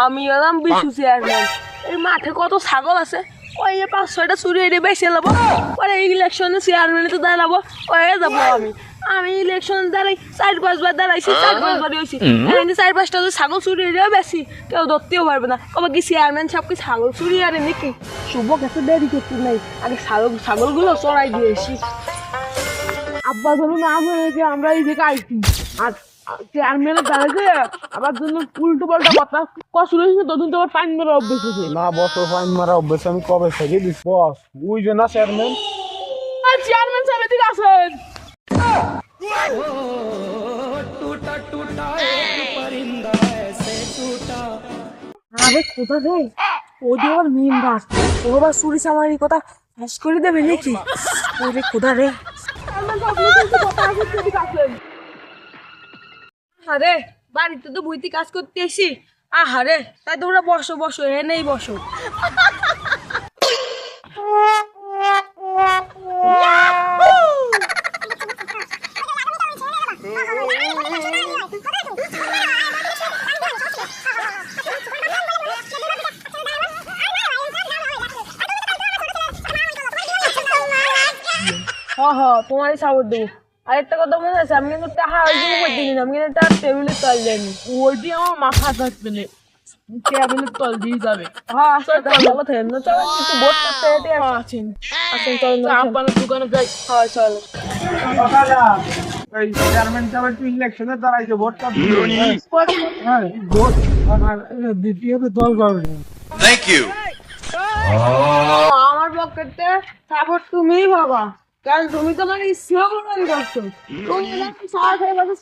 আমি এলাম বিশু চেয়ারম্যান। এই মাঠে কত ছাগল আছে, ওই 5-6টা চুরি এনে বেঁচে নেবো, পরে ইলেকশনে চেয়ারম্যানে তো দাঁড়াবো, হয়ে যাবো আমি। আমি ইলেকশন দাঁড়াই 4-5 বার দাঁড়াইছি, 4-5 বারই হয়েছি। 4-5টা যদি ছাগল চুরি এনেও বেশি কেউ ধরতেও পারবে না, কবে কি চেয়ারম্যান সব কি ছাগল চুরি আরে নাকি? শুভ কাছে দেরি করতে নাই, আগে ছাগলগুলো চড়াই দিয়েছি। আব্বা ধরুন না হয়েছে, আমরা এই দিকে আইছি আর চেয়ারম্যানের দাঁড়াইছে আবার জন্য উল্টো পাল্টা কথা কষ্ট হয়েছে, তখন তো আবার পানি মারা অভ্যেস হয়েছে। না বছর ফাইন মারা অভ্যেস আমি কবে থেকে দিস বস, বুঝবে না চেয়ারম্যান। চেয়ারম্যান সাহেব এদিকে আসেন। আরে কোথা রে, ওদের আবার মেন বাস, ও আবার চুরি চামারি কথা ফাঁস করে দেবে নাকি? ওরে কোথা রে। আরে বাড়িতে তো বইতে কাজ করতে এসি, আহারে তাই তোমরা বসো বসো, এনেই বসো। তোমারই সাপোর্ট দেবো। আরেকটা কথা মনে আছে, আমি কিন্তু টাকা ওই জন্য করতে দিন, আমি কিন্তু টাকা টেবিলের তল যাইনি, ওইটি আমার মাথা থাকবে না, টেবিলের তল দিয়ে যাবে। হ্যাঁ আসলে ভালো থাকেন না, চলো কিছু ভোট করতে যেতে আছেন। আসেন চলেন আপনার দোকানে যাই। হ্যাঁ চলো। এই চেয়ারম্যান সাহেব তুই ইলেকশনে দাঁড়াইছে, ভোটটা হ্যাঁ ভোট দ্বিতীয়ত দল যাবে। Thank you. আমার পকেটে সাপোর্ট তুমিই বাবা, কারণ তুমি তো মানে ইচ্ছা প্রমাণ করছো, তুমি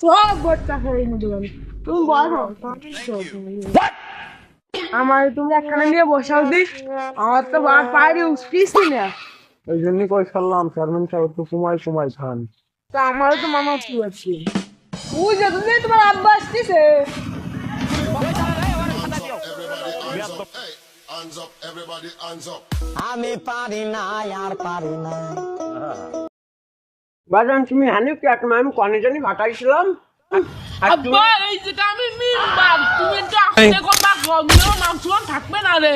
সব ভোটটা খেয়ে নিতে পারো। তুমি বলো আমার, তুমি একখানে নিয়ে বসাও দিস, আমার তো পায়ে উঠতেছি না। এই জন্যই কই সারলাম চেয়ারম্যান সাহেব তো সময় খান। তা আমারও তো মনে হচ্ছে পারছি, ওই যতদিন তোমার আব্বা আসতেছে। Hands up, everybody, hands up. আমি পারি না আর পারি না। বাজান তুমি হানি কি এক আমি কনে জানি কাটাইছিলাম। আব্বা এই যেটা আমি মিনবার, তুমি তো আসতে কথা গমিও মাংসন থাকবে না রে।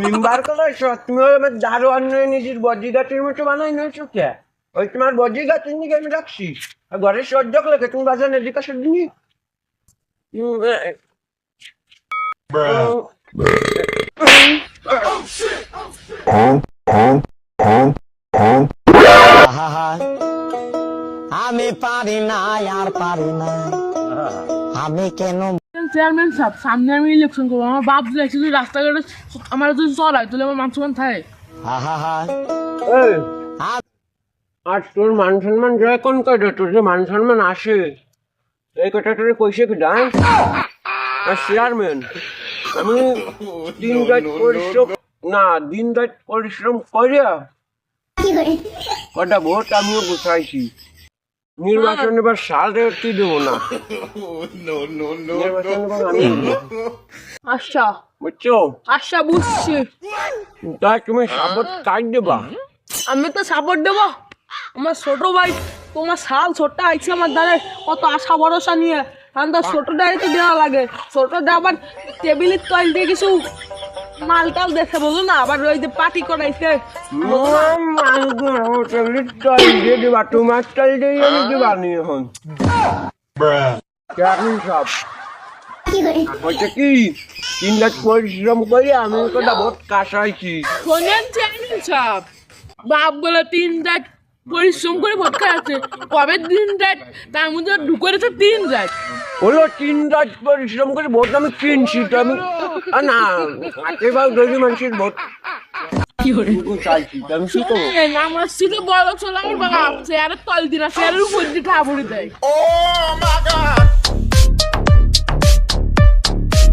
মেম্বার করেছো তুমি, আমার দারু অন্য নিজের বডিগার্ডের মতো বানাই নিয়েছো কে? ওই তোমার বডিগার্ডের নিয়ে আমি রাখছি, আর ঘরের সহ্যক লেগে তুমি বাজান এদিকে সদিনি। আমি পারি না আর পারি না, আমি কেন? চেয়ারম্যান সাহেব সামনে আমি ইলেকশন করবো, আমার বাপ দেখছি তুই রাস্তাঘাটে আমার যদি চড়াই তাহলে আমার মান সম্মান থাকে। আর তোর মান সম্মান যায় কোন কাজে, তোর যে মান সম্মান আসে এই কথা তোর কইছে কি ডান? আর চেয়ারম্যান আমি দিন রাত পরিশ্রম করিয়া কটা ভোট আমিও গুছাইছি। নির্বাচন এবার সালে কি দেবো না, নির্বাচন এবার আমি আচ্ছা বুঝছো? আচ্ছা বুঝছি, তাই তুমি সাপোর্ট কাজ দেবা? আমি তো সাপোর্ট দেবো। আমার ছোট ভাই তোমার সাল ছোটটা আইছে আমার দ্বারা কত আশা ভরসা নিয়ে, কারণ তার ছোটটাই তো দেওয়া লাগে। ছোটটা আবার টেবিলের তল দিয়ে কিছু মাল টাল দেখে বলো না, আবার ওই যে পার্টি করাইছে। তোমার চাল দিয়ে আমি দিবা নি এখন সব হচ্ছে কি 3 লাখ পরিশ্রম করে আমি কটা ভোট কাটাইছি। শোনেন চেয়ারম্যান সাহেব, বাপ বলে 3 রাত পরিশ্রম করে ভোট খাওয়াচ্ছে, কবে 3 রাত তার মধ্যে ঢুকেছে 3 রাত হলো 3 রাত পরিশ্রম করে ভোট আমি কিনছি, তো আমি না এবার গরিব মানুষের ভোট চাইছি, আমি কি করবো? আমার ছিল বড় ছিল আমার বাপ, চেয়ারের তল দিন চেয়ারের উপর দিয়ে খাবড়ি দেয়। Oh my God.